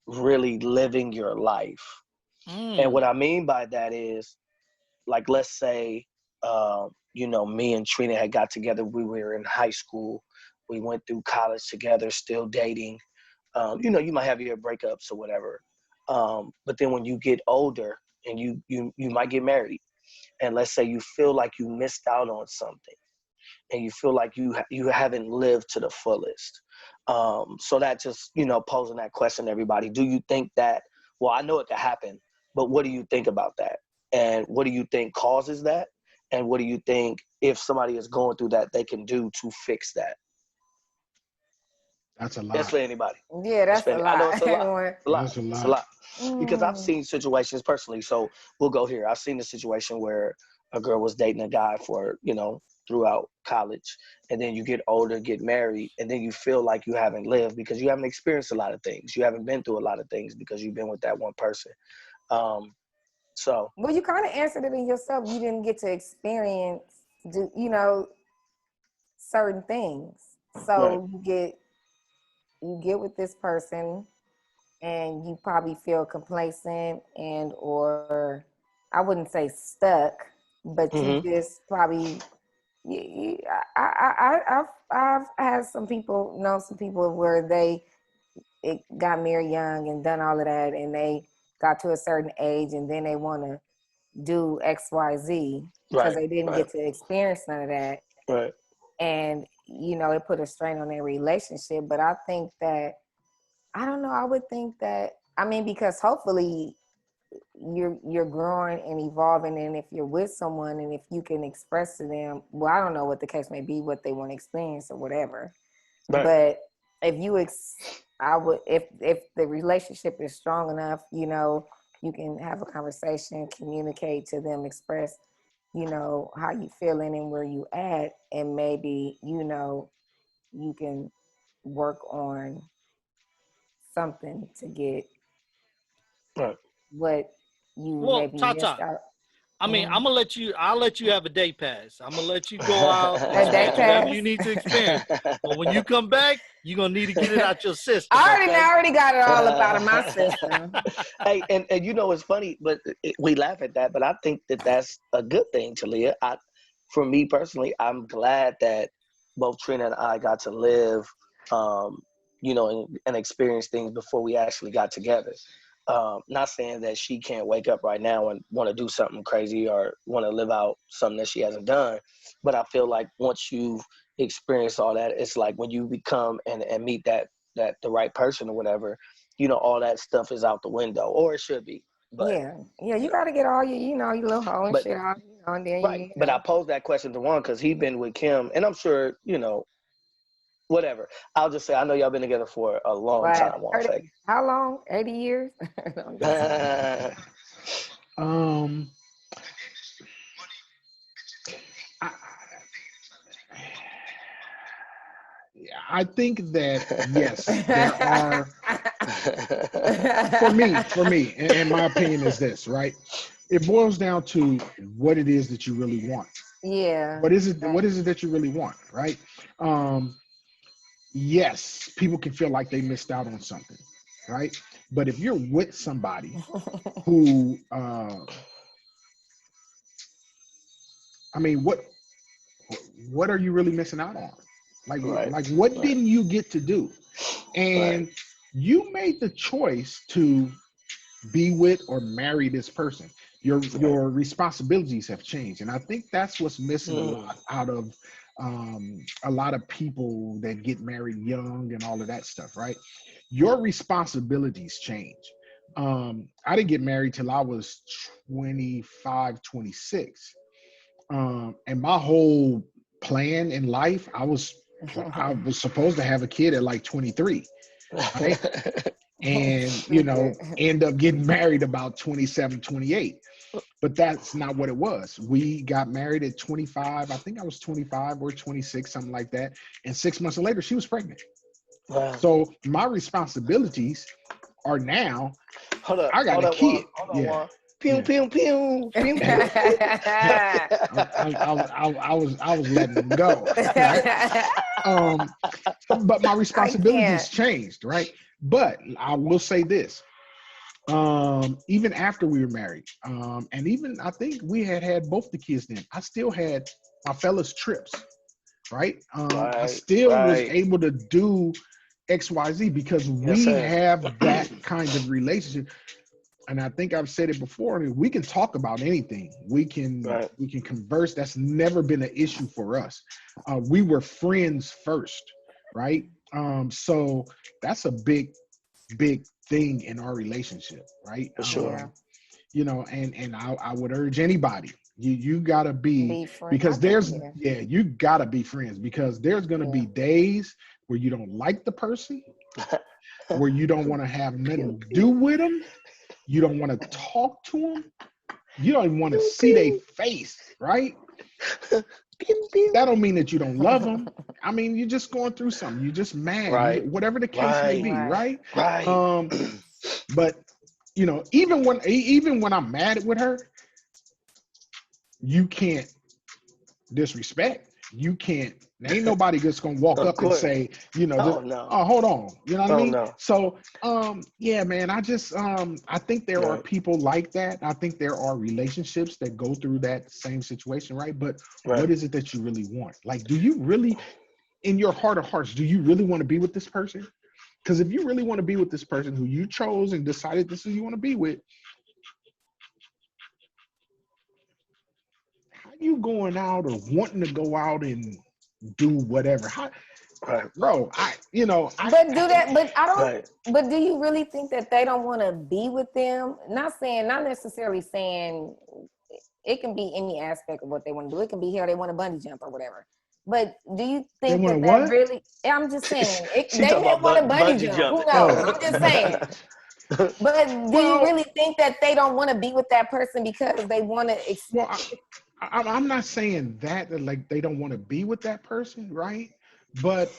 really living your life? And what I mean by that is, like, let's say, me and Trina had got together. We were in high school. We went through college together, still dating. You might have your breakups or whatever. But then when you get older and you might get married, and let's say you feel like you missed out on something, and you feel like you haven't lived to the fullest. So that just, posing that question to everybody, do you think that, well, I know it could happen, but what do you think about that? And what do you think causes that? And what do you think, if somebody is going through that, they can do to fix that? That's a That's lot. for anybody. Yeah, that's a I know lot. it's a lot. That's a It's a lot. lot. Because I've seen situations personally. So we'll go here. I've seen a situation where a girl was dating a guy for, throughout college. And then you get older, get married, and then you feel like you haven't lived because you haven't experienced a lot of things. You haven't been through a lot of things because you've been with that one person. So. Well, you kind of answered it in yourself. You didn't get to experience, certain things. So Right. you get with this person, and you probably feel complacent and or I wouldn't say stuck, but you Mm-hmm. just probably. I've had some people know some people where it got married young and done all of that, and they got to a certain age, and then they want to do XYZ because Right. they didn't Right. get to experience none of that, Right. and it put a strain on their relationship. But I think that I don't know. I would think that because hopefully you're growing and evolving, and if you're with someone and if you can express to them, well, I don't know what the case may be, what they want to experience or whatever, Right. but if you I would, if the relationship is strong enough, you can have a conversation, communicate to them, express how you feeling and where you at, and maybe you can work on something to get Right. what you Well, maybe missed Tata, out. I mean, Mm. I'll let you have a day pass. I'm gonna let you go out, A day experience whatever pass. you need to experience. But when you come back, you're gonna need to get it out your system, I okay? already got it all up out of my system. Hey, and it's funny, but we laugh at that, but I think that that's a good thing, Talia. For me personally, I'm glad that both Trina and I got to live, and experience things before we actually got together. Not saying that she can't wake up right now and want to do something crazy or want to live out something that she hasn't done, but I feel like once you've experienced all that, it's like when you become and meet that the right person or whatever, all that stuff is out the window, or it should be. But Yeah, you you know, got to get all your little hole and but shit out, and then right. But I posed that question to Juan because he been with Kim, and I'm sure whatever. I'll just say I know y'all been together for a long What? time, Juan Fag. How long? 80 years? I'm just Um, I, I think that yes, there are. For me, and my opinion is this, right? It boils down to what it is that you really want. Yeah. What is it? What is it that you really want, right? Um, yes, people can feel like they missed out on something, right? But if you're with somebody who, I mean, what are you really missing out on? Right. Like what Right. didn't you get to do? Right. And you made the choice to be with or marry this person. Your responsibilities have changed, and I think that's what's missing a lot out of a lot of people that get married young and all of that stuff, right? Your responsibilities change. I didn't get married till I was 25, 26. And my whole plan in life, I was supposed to have a kid at like 23, right? And end up getting married about 27, 28. But that's not what it was. We got married at 25. I think I was 25 or 26, something like that. And 6 months later, she was pregnant. Wow. So my responsibilities are now, Hold up. I got Hold a up, Juan. kid. Hold on, Yeah. Juan. Pew, Yeah. pew, pew, pew, pew, pew. I was letting them go, right? But my I responsibilities can't. changed, right? But I will say this: even after we were married, and even I think we had both the kids then, I still had my fellas trips, right? I Right. still was Right. able to do XYZ, because we have that kind of relationship. And I think I've said it before. I mean, we can talk about anything. We can converse. That's never been an issue for us. We were friends first, right? So that's a big thing in our relationship, right? For sure. You know, and I would urge anybody, you gotta be because there's you gotta be friends, because there's gonna be days where you don't like the person, where you don't want to have nothing to do with them, you don't want to talk to them, you don't even want to see their face, right? That don't mean that you don't love them. I mean, you're just going through something. You're just mad, right? Whatever the case may be, right? Right. But you know, even when I'm mad with her, you can't disrespect. You can't. Ain't nobody just gonna walk up and say, you know, oh, hold on. You know what I mean? No. So, yeah, man. I just, I think there are people like that. I think there are relationships that go through that same situation, right? But what is it that you really want? Like, do you really, in your heart of hearts, do you really want to be with this person? Because if you really want to be with this person who you chose and decided this is who you want to be with, how you going out or wanting to go out and do whatever? How, bro, but do you really think that they don't want to be with them? Not necessarily saying it can be any aspect of what they want to do. It can be, hell, they want to bungee jump or whatever. But do you think that really, I'm just saying, they may want to bungee jump. Who knows? I'm just saying. But do you really think that they don't want to be with that person because they want to I'm not saying that like they don't want to be with that person, right? But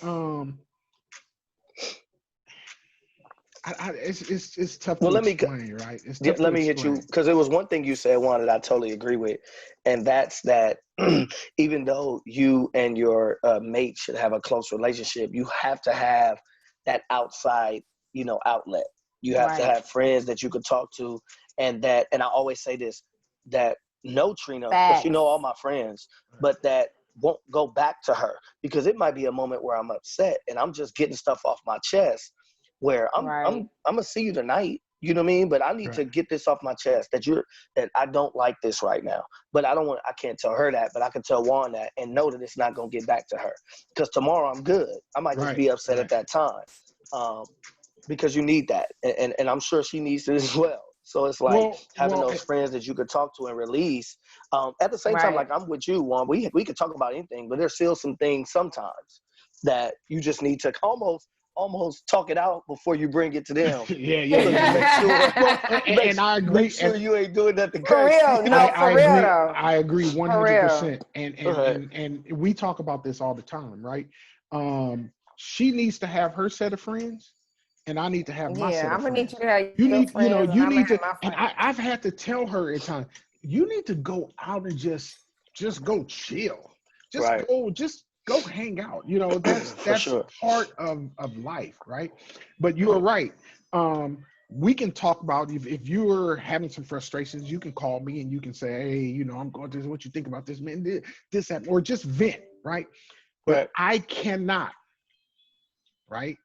it's tough to explain, right? It's tough let me hit you, because it was one thing you said, Juan, that I totally agree with, and that's that even though you and your mate should have a close relationship, you have to have that outside, you know, outlet. You have to have friends that you could talk to, and I always say this, that no, Trina, because you know all my friends, but that won't go back to her, because it might be a moment where I'm upset and I'm just getting stuff off my chest, where I'm gonna see you tonight, you know what I mean? But I need to get this off my chest that I don't like this right now. But I can't tell her that, but I can tell Juan that and know that it's not gonna get back to her. Because tomorrow I'm good. I might just be upset at that time. Because you need that. And I'm sure she needs it as well. So it's like having those friends that you could talk to and release. At the same time, like I'm with you, Juan, we could talk about anything, but there's still some things sometimes that you just need to almost talk it out before you bring it to them. And I agree. Make sure you ain't doing nothing for crazy. real. No, for real though. I agree 100%. And we talk about this all the time, right? She needs to have her set of friends, and I need to have my set of friends. Need you to have you need to, and I've had to tell her at times, you need to go out and just go chill. Just go hang out. You know, that's part of life, right? But you are right. We can talk about if you're having some frustrations, you can call me and you can say, hey, you know, I'm going through this. What you think about this, man? This, that, or just vent, right? But I cannot, right?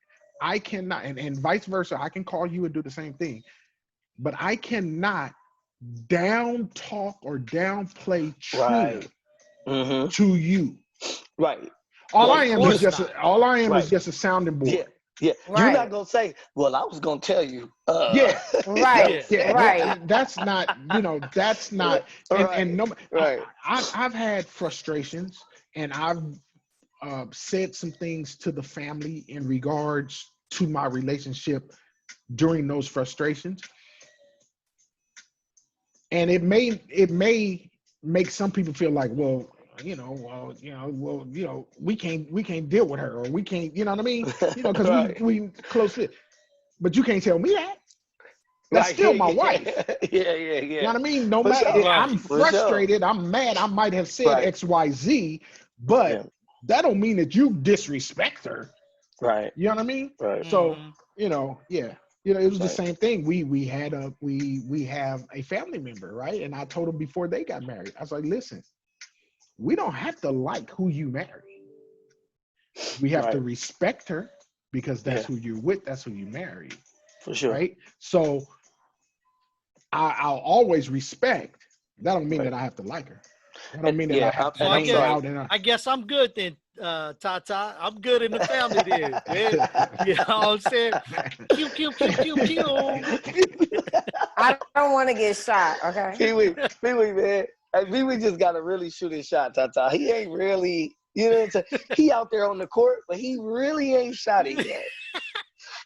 I cannot, and vice versa. I can call you and do the same thing, but I cannot down talk or downplay Trina to you. Right. All I am is just a sounding board. Yeah. You're not gonna say, well, I was gonna tell you. That's not, you know, that's not. I've had frustrations, and I've said some things to the family in regards to my relationship during those frustrations, and it may make some people feel like, well, we can't deal with her, or we can't, you know what I mean? You know, because we close fit. But you can't tell me that. That's still my wife. Yeah. You know what I mean? No matter, I'm frustrated, I'm mad, I might have said XYZ, but that don't mean that you disrespect her. Right. You know what I mean? Right. So, you know, it was the same thing. We have a family member, right? And I told them before they got married, I was like, listen, we don't have to like who you marry. We have to respect her. because that's who you're with, that's who you marry. For sure. Right? So I'll always respect. That don't mean that I have to like her. That don't mean that I have to hang out in her. I guess I'm good then, Tata. I'm good in the family then. Man. You know what I'm saying? Pew, pew, pew, pew, pew. I don't want to get shot, okay? Pee-wee, man. Pee-wee just got to really shoot his shot, Tata. He ain't really, you know what I'm saying? He out there on the court, but he really ain't shot it yet.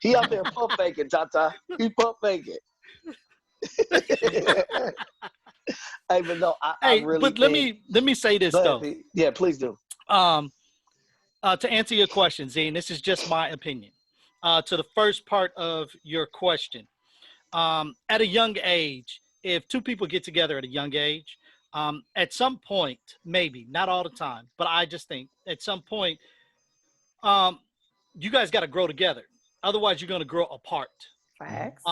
He out there pump faking, Tata. He pump faking. Hey, but no, I really but let me say this though. Yeah, please do. To answer your question, Zane, this is just my opinion. To the first part of your question, at a young age, if two people get together at a young age, at some point, maybe not all the time, but I just think at some point, you guys got to grow together. Otherwise, you're going to grow apart. Facts.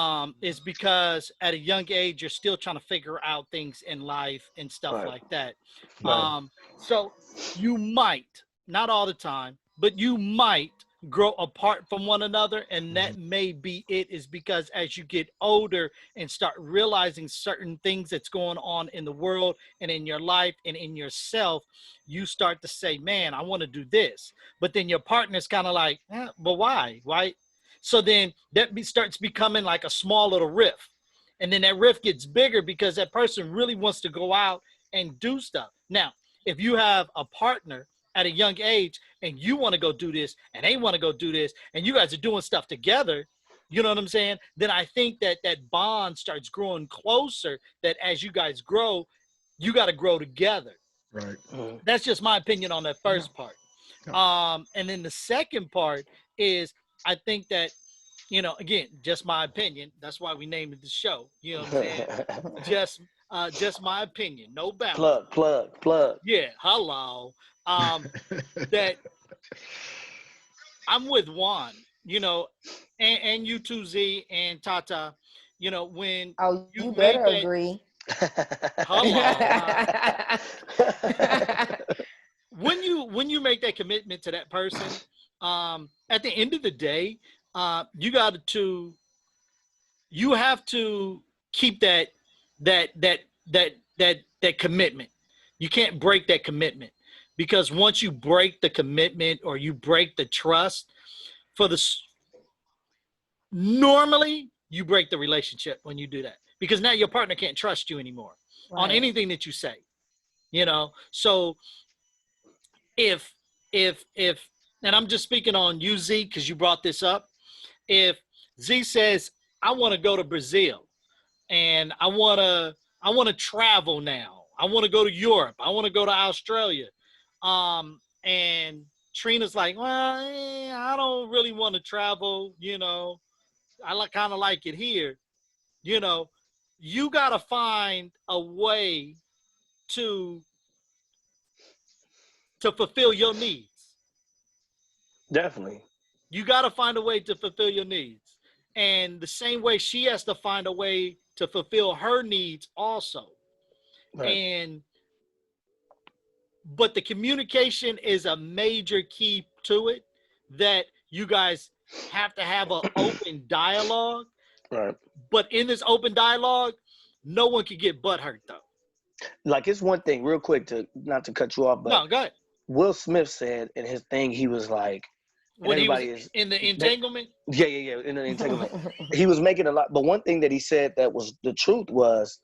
Is because at a young age, you're still trying to figure out things in life and stuff like that. Right. So you might, not all the time, but you might grow apart from one another. And that may be it, is because as you get older and start realizing certain things that's going on in the world and in your life and in yourself, you start to say, man, I want to do this. But then your partner's kind of like, but why? Why? So then that starts becoming like a small little rift. And then that rift gets bigger because that person really wants to go out and do stuff. Now, if you have a partner at a young age and you want to go do this and they want to go do this and you guys are doing stuff together, you know what I'm saying? Then I think that that bond starts growing closer, that as you guys grow, you got to grow together. Right. That's just my opinion on that first part. And then the second part is, I think that, you know, again, just my opinion. That's why we named it the show. You know what I'm saying? Just my opinion. No boundaries. Plug. Yeah, hello. That I'm with Juan, you know, and you too, Z and Tata. You know, when you better agree. Hello. When you make that commitment to that person, at the end of the day, you have to keep that commitment. You can't break that commitment, because once you break the commitment or you break the trust, normally you break the relationship when you do that, because now your partner can't trust you anymore on anything that you say, you know? So if, and I'm just speaking on you, Z, because you brought this up. If Z says, I want to go to Brazil and I want to travel now. I want to go to Europe. I want to go to Australia. And Trina's like, well, I don't really want to travel. You know, I kind of like it here. You know, you got to find a way to fulfill your needs. Definitely. You got to find a way to fulfill your needs. And the same way she has to find a way to fulfill her needs also. Right. But the communication is a major key to it, that you guys have to have an open dialogue. Right. But in this open dialogue, no one can get butt hurt though. Like, it's one thing, real quick, not to cut you off, but no, go ahead. Will Smith said in his thing, he was like, when he was in the entanglement? Yeah, in the entanglement. He was making a lot, but one thing that he said that was the truth was,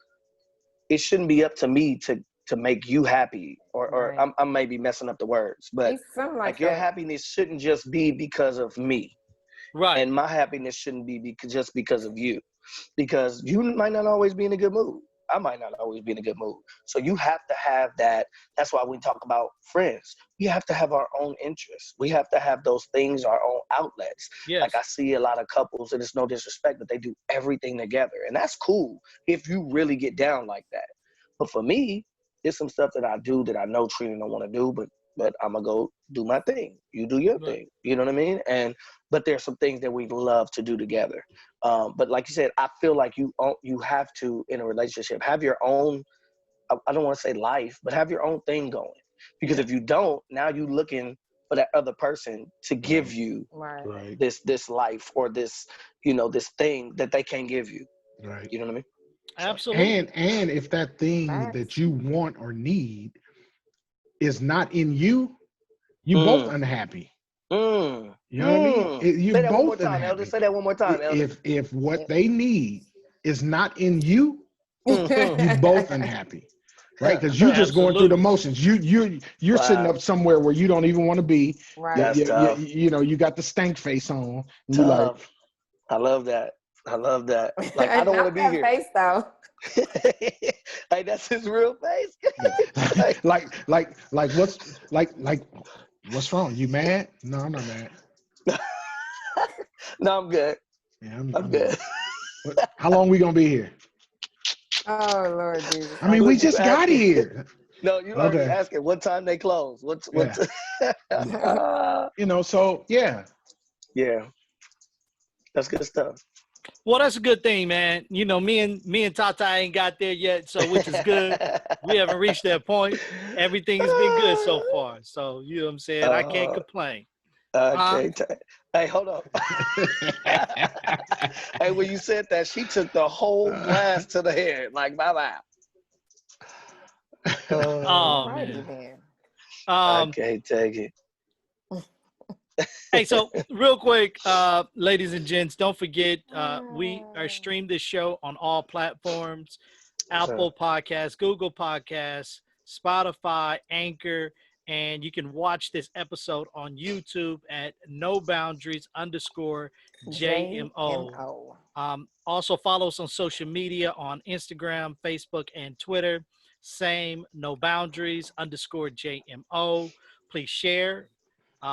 it shouldn't be up to me to make you happy, or right. I may be messing up the words, but like your happiness shouldn't just be because of me. Right. And my happiness shouldn't be just because of you, because you might not always be in a good mood. I might not always be in a good mood. So you have to have that. That's why we talk about friends. We have to have our own interests. We have to have those things, our own outlets. Yes. Like I see a lot of couples, and it's no disrespect, but they do everything together. And that's cool if you really get down like that. But for me, there's some stuff that I do that I know Trina don't want to do, but I'm going to go do my thing. You do your thing. You know what I mean? But there's some things that we love to do together. But like you said, I feel like you have to, in a relationship, have your own, I don't want to say life, but have your own thing going. Because if you don't, now you looking for that other person to give you Right. this life or this, this thing that they can't give you. Right. You know what I mean? Absolutely. And if that thing that you want or need is not in you, you both unhappy. You know what I mean? You're Say that one more both time, Elder. unhappy. Say that one more time, Elder. If what they need is not in you, you both unhappy. Right? Because you're just going through the motions. You're sitting up somewhere where you don't even want to be. Right. That's tough. You got the stank face on. And Tough. you're like, I love that. Like, I don't want to be here. Face though. Hey, that's his real face. like what's wrong? You mad? No, I'm not mad. No, I'm good. Yeah, I'm good. How long we gonna be here? Oh Lord Jesus. I mean, we just got here. No, you already asking what time they close. What's So yeah. Yeah. That's good stuff. Well, that's a good thing, man. Me and Tata ain't got there yet, so which is good. We haven't reached that point. Everything has been good so far. So you know what I'm saying? I can't complain. Hey, hold up. Hey, when you said that, she took the whole glass to the head. Like, bye-bye. Oh, man. I can't take it. Hey, so real quick, ladies and gents, don't forget, we are streamed this show on all platforms, Apple Podcasts, Google Podcasts, Spotify, Anchor, and you can watch this episode on YouTube at @NoBoundaries_JMO. Also follow us on social media on Instagram, Facebook, and Twitter. Same, NoBoundaries_JMO. Please share.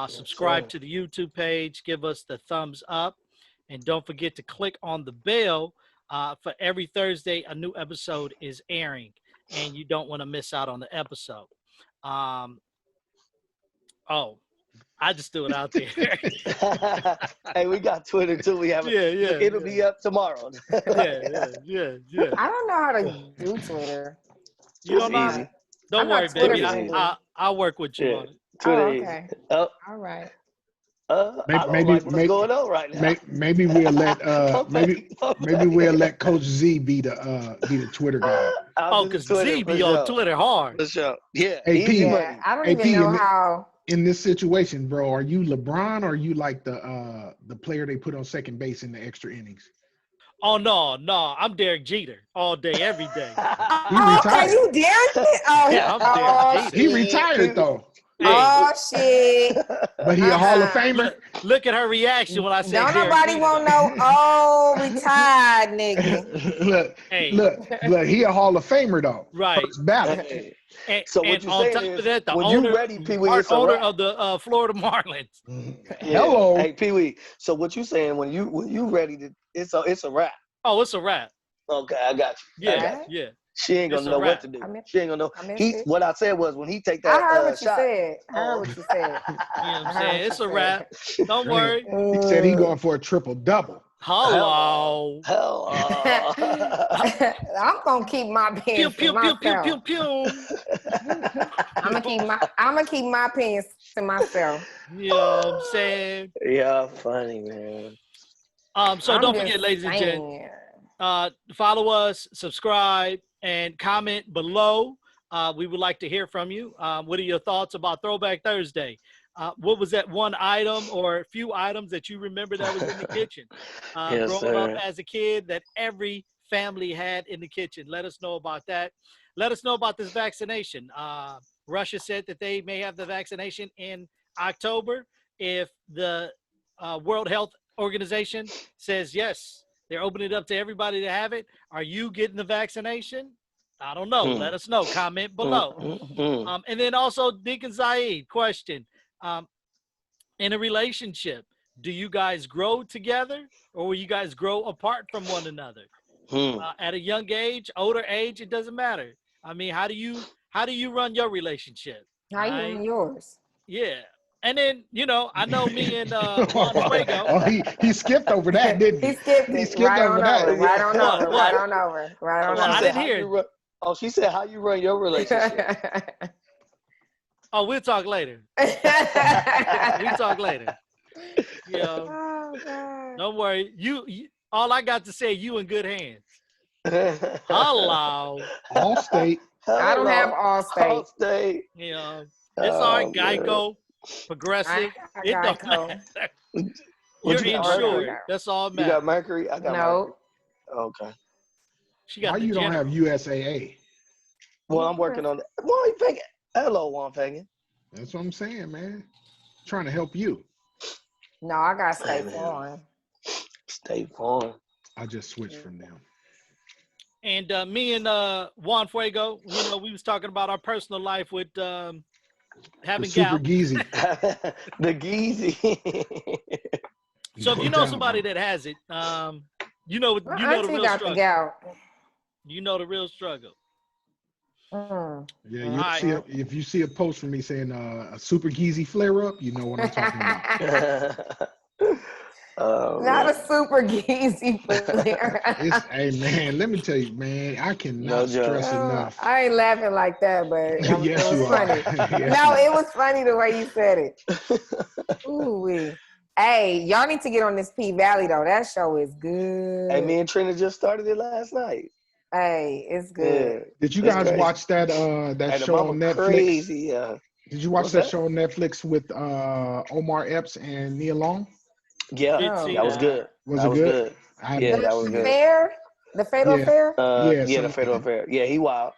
Subscribe to the YouTube page, give us the thumbs up, and don't forget to click on the bell. For every Thursday, a new episode is airing, and you don't want to miss out on the episode. I just threw it out there. Hey, we got Twitter too. We have it'll be up tomorrow. Yeah. I don't know how to do Twitter. You don't know? Easy. Don't worry, baby. I'll work with you on it. Twitter okay. Oh. All right. I don't like what's going on right now. Maybe we'll let maybe we'll let Coach Z be the Twitter guy. Because Z be on Twitter hard. For sure. Yeah. Hey, easy money. I don't even know how. In this situation, bro, are you LeBron or are you like the player they put on second base in the extra innings? Oh no, I'm Derek Jeter all day, every day. He retired. Are you Derek? Yeah, I'm Derek Jeter. He retired though. Hey. Oh shit! But he a Hall of Famer. Look at her reaction when I say. Don't nobody want no retired nigga. Look, he a Hall of Famer though. Right. First ballot. So what you saying is, that, the owner of the Florida Marlins. Hello. Hey, Pee Wee. So what you saying when you ready to? It's a wrap. Oh, it's a wrap. Okay, I got you. Yeah. She ain't gonna know what to do. She ain't gonna know. What I said was when he take that I heard what shot. You said. I heard what you said. You know what I'm saying? It's a wrap. Don't worry. He said he going for a triple-double. Hello. I'm gonna keep my opinions to myself. I'm gonna keep my opinions to myself. You know what I'm saying? Yeah, funny, man. So don't forget, ladies and gents, follow us, subscribe, and comment below. We would like to hear from you. What are your thoughts about Throwback Thursday? What was that one item or a few items that you remember that was in the kitchen growing up as a kid that every family had in the kitchen? Let us know about that. Let us know about this vaccination. Russia said that they may have the vaccination in October. If the World Health Organization says yes, they're opening it up to everybody to have it. Are you getting the vaccination? I don't know. Let us know. Comment below. And then also, Deacon Zaid, question. In a relationship, do you guys grow together or will you guys grow apart from one another? At a young age, older age, it doesn't matter. I mean, how do you run your relationship? How you run yours? Yeah. And then, I know me and Juan Fuego. Oh, he skipped over that, didn't he? He skipped it. He skipped over that. Right on over. I didn't hear it. Oh, she said, how you run your relationship? Oh, we'll talk later. We'll talk later. Yeah. Oh God. Don't worry. You all I got to say, you in good hands. Hello. Allstate. I don't have Allstate. Allstate. Yeah. It's all right. Geico, Progressive. I It don't Geico. matter. What You're you got, insured. Mercury? That's all that You got matters. Mercury? I got No. Mercury. Okay. She got Why the you don't general. have USAA? Well, I'm working on that. Juan Fagan. Hello, Juan Fagan. That's what I'm saying, man. Trying to help you. No, I got State Hey, man. Farm. State Farm. I just switched from them. And me and Juan Fuego, you know, we was talking about our personal life with The having Super gout. Geezy. The Geezy. So if you No know doubt, somebody bro. that has it, you know My the auntie real got struggle. the gout. You know the real struggle. Mm. Yeah, All you right. see if you see a post from me saying a Super Geezy flare up, you know what I'm talking about. Not a Man. super geezy flare. It's hey man, let me tell you, man, I No cannot joke. stress enough. I ain't laughing like that, but it Yes, was you are. funny. Yes, No, you it are. was funny the way you said it. Ooh, hey, y'all need to get on this P Valley though. That show is good. Hey, me and Trina just started it last night. Hey, it's Yeah. good. Did you It's guys crazy. watch that Hey, the show mama on Netflix? crazy. Yeah. Did you watch What's that that? show on Netflix with Omar Epps and Nia Long? Yeah. Did Oh see That was that. God. good. Was That it was good? good. I Yeah, haven't that was The good. fair, the fatal Yeah. affair. Yeah, Yeah, the something Fatal like that. Affair. Yeah, he wild.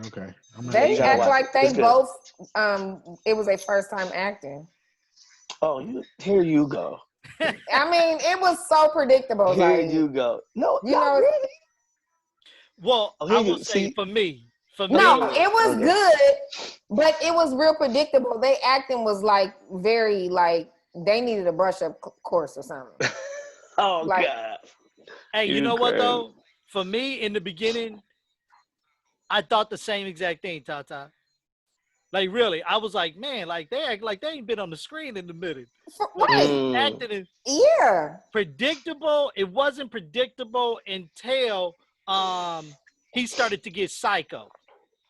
Okay. I'm gonna Yeah, have you They to gotta check act it watch out. like it. they It's good. both it was their first time acting. Oh, here you go. I mean, it was so predictable. Here Like, you go. No, you not know, really. Well, Oh, I here will you say see. for me, no, Okay. it was Okay. good, but it was real predictable. They acting was like very like they needed a brush up course or something. Oh Like, God. hey, you You know what crazy. though? For me, in the beginning, I thought the same exact thing, Tata. Like really, I was like, man, like they act like they ain't been on the screen in the minute. Like right? acting is Yeah. predictable. It wasn't predictable until he started to get psycho.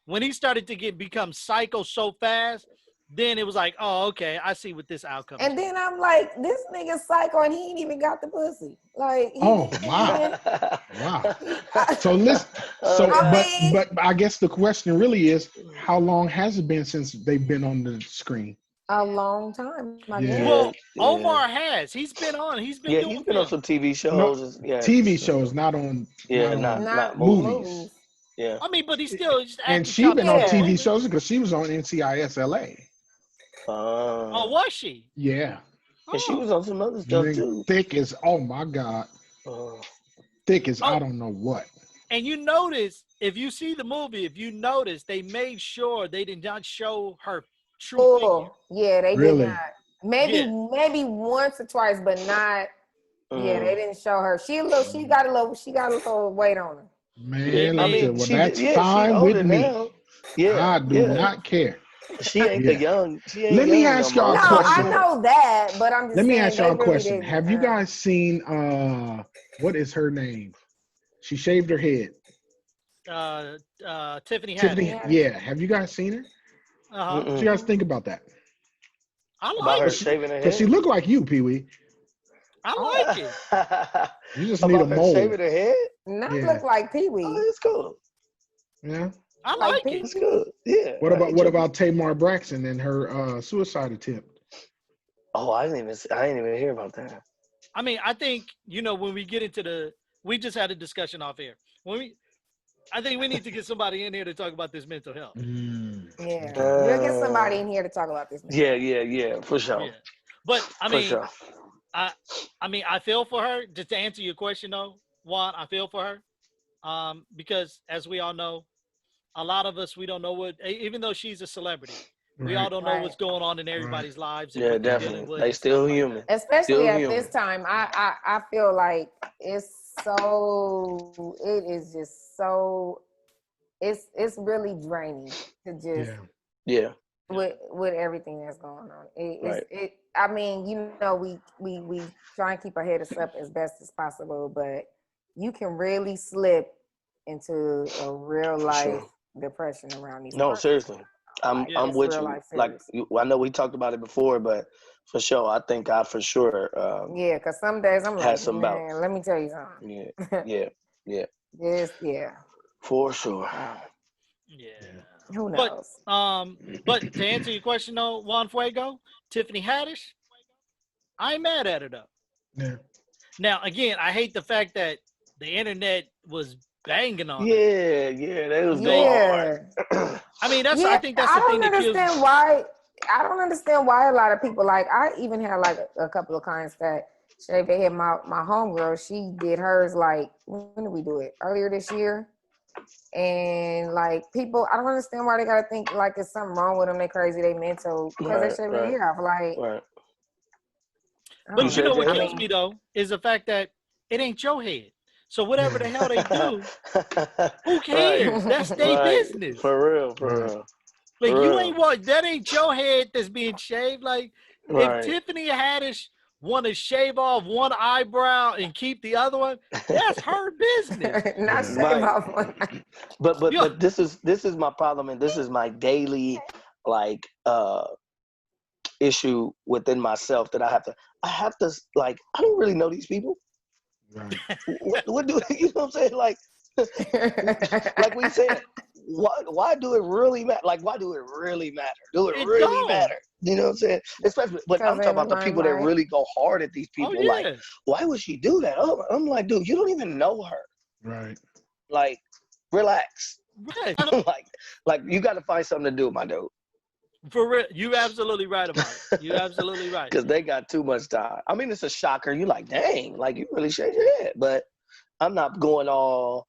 When he started to become psycho so fast, then it was like, oh, okay, I see what this outcome is. And then I'm like, this nigga's psycho, and he ain't even got the pussy. Like, he Oh didn't wow. even. Wow. So listen, so I but I guess the question really is, how long has it been since they've been on the screen? A long time. I Yeah. guess. Well, Yeah. Omar has. He's been on. He's been Yeah, doing he's been on films. some TV No, shows. Yeah. TV shows, not on Yeah, not on not movies. movies. Yeah. I mean, but he's still just And acting she kind been of on Yeah. TV shows because she was on NCIS LA. Oh, was she? Yeah. And she Oh. was on some other stuff Nigga, too. thick as oh my God. Thick as I don't know what. And you notice, if you see the movie, if you notice, they made sure they did not show her true figure. Yeah, they Really? did not. Maybe once or twice, but not. Yeah, they didn't show her. She got a little weight on her. Man, I let me tell mean, you, well, that's she fine with older me. now. Yeah, I do not care. She ain't Yeah. the young. She ain't Let me young ask no y'all more. a No, question. I know that, but I'm just Let me saying ask y'all they a really question. didn't. Have you guys seen what is her name? She shaved her head. Tiffany Tiffany, Haddish. yeah. Have you guys seen her? Uh-huh. What you guys think about that? I About like her it. shaving her Because she head. looked like you, Pee Wee. I like it. You just need a About her mole. shaving her head. Not Yeah. look like Pee Wee. Oh, it's cool. Yeah. I Like like Pee it. It's good. Yeah. What I ain't about tripping. Tamar Braxton and her suicide attempt? Oh, I didn't even hear about that. I mean, I think, when we get into we just had a discussion off air. I think we need to get somebody in here to talk about this mental health. Yeah. We'll get somebody in here to talk about this. Yeah, for sure. Yeah. But I For mean, sure. I feel for her. Just to answer your question though, Juan, I feel for her. Because as we all know, a lot of us, we don't know even though she's a celebrity, we all don't know what's going on in everybody's lives and Yeah, what they're definitely. dealing with. They and still stuff like human. that. Especially Still at human. this time. I feel like it is just so it's really draining to just Yeah. with everything that's going on. Right. I mean, we try and keep our head up as best as possible, but you can really slip into a real life depression around these No, times. seriously. I'm with you. Like I know we talked about it before, but for sure, I think I for sure. Yeah, because some days I'm like, some man, bouts. let me tell you something. Yeah. Yes, yeah. For sure. Yeah. Who knows? But to answer your question though, Juan Fuego, Tiffany Haddish, I ain't mad at her though. Yeah. Now again, I hate the fact that the internet was banging on her. Yeah, they was going hard. I mean, I think that's the thing that kills. I don't understand why a lot of people like. I even had like a couple of clients that shave their head. My homegirl, she did hers like, when did we do it? Earlier this year. And like people, I don't understand why they gotta think like it's something wrong with them. They crazy, they mental because they shave their hair off. Like, but you know what kills me though is the fact that it ain't your head. So whatever the hell they do, who cares? That's their business. For real. Like you ain't that ain't your head that's being shaved. Like if Tiffany Haddish want to shave off one eyebrow and keep the other one, that's her business. Not shave off one. But this is my problem, and this is my daily like issue within myself that I have to like, I don't really know these people. Right. what do you know what I'm saying? Like we said, why do it really matter? Like, why do it really matter? Do it really matter? You know what I'm saying? Especially, but I'm talking about the people that really go hard at these people. Like, why would she do that? Oh, I'm like, dude, you don't even know her. Right. Like, relax. Right. like you got to find something to do, my dude. For real, you absolutely right about it. You absolutely right. Because they got too much time. I mean, it's a shocker. You're like, dang, like you really shaved your head. But I'm not going all,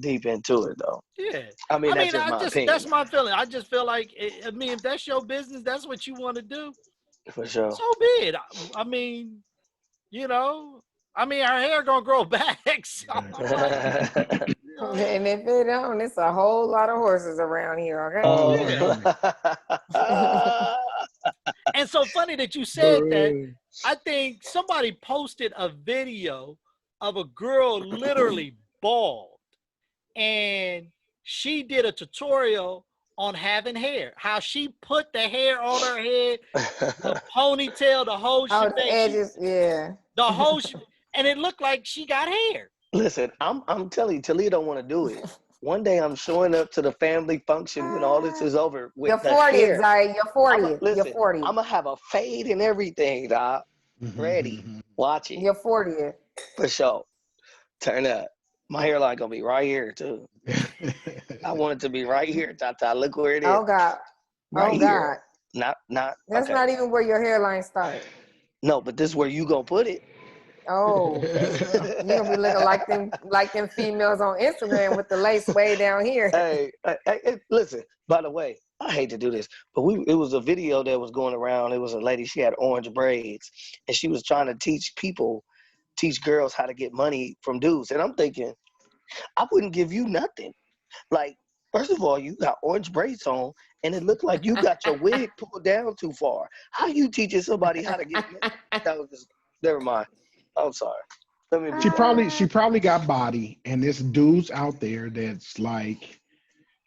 deep into it though. Yeah. I mean, that's just my opinion. That's my feeling. I just feel like, if that's your business, that's what you want to do. For sure. So be it. I mean, her hair gonna grow back. So and if it don't, it's a whole lot of horses around here, okay? And so funny that you said that. I think somebody posted a video of a girl literally bald, and she did a tutorial on having hair, how she put the hair on her head, the ponytail, the whole shebang. The edges, the whole and it looked like she got hair. Listen, I'm telling you, Talia don't want to do it. One day I'm showing up to the family function when all this is over with you're 40, Zay. You're 40. Listen, you're 40. I'm gonna have a fade and everything, dog. Ready, watching. You're 40. For sure. Turn up. My hairline gonna be right here too. I want it to be right here, Tata. Look where it is. Oh God. Right here. Not. That's not even where your hairline starts. No, but this is where you gonna put it. Oh, you're gonna be looking like them females on Instagram with the lace way down here. Hey, listen, by the way, I hate to do this, but it was a video that was going around. It was a lady, she had orange braids, and she was trying to teach girls how to get money from dudes. And I'm thinking, I wouldn't give you nothing. Like, first of all, you got orange braids on, and it looked like you got your wig pulled down too far. How you teaching somebody how to get money? That was just, never mind. I'm sorry. She probably got body, and there's dudes out there that's like,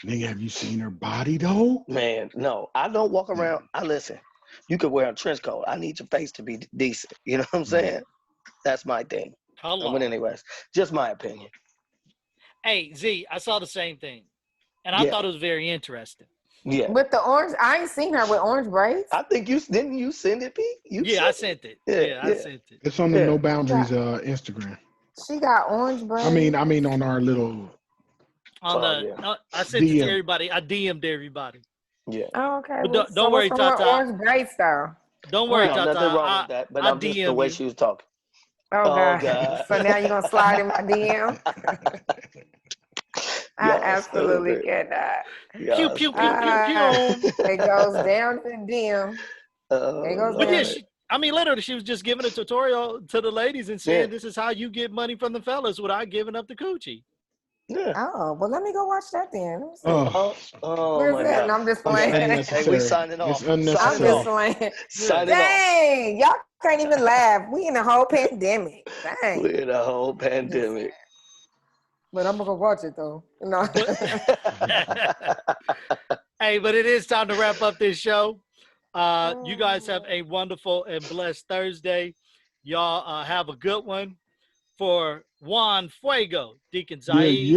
nigga, have you seen her body though? Man, no, I don't walk around. Listen, you could wear a trench coat. I need your face to be decent. You know what I'm saying? That's my thing. But anyways, just my opinion. Hey, Z, I saw the same thing, and I thought it was very interesting. Yeah. With the orange, I ain't seen her with orange braids. I think didn't you send it, Pete? I sent it. I sent it. It's on the No Boundaries Instagram. She got orange braids. I mean on our little. I sent it to everybody. I DM'd everybody. Yeah. Oh, okay. But don't worry, Tata. Orange braid style. Don't worry, Tata. Nothing wrong with that, but I'm just the way she was talking. Oh God. So now you're gonna slide in my DM. I absolutely cannot. Pew, pew, pew, pew, pew. It goes down to DM. Literally, she was just giving a tutorial to the ladies and saying, this is how you get money from the fellas without giving up the coochie. Yeah. Oh, well, let me go watch that then. Where's that? I'm just playing. Hey, we signing off. I'm just playing. Dang, y'all can't even laugh. We in a whole pandemic. Dang. We in a whole pandemic. But I'm gonna go watch it though. No. Hey, but it is time to wrap up this show. You guys have a wonderful and blessed Thursday. Y'all have a good one. For Juan Fuego, Deacon Zaid,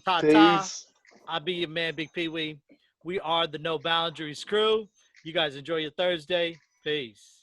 Tata, Peace. I'll be your man, Big Pee Wee. We are the No Boundaries crew. You guys enjoy your Thursday. Peace.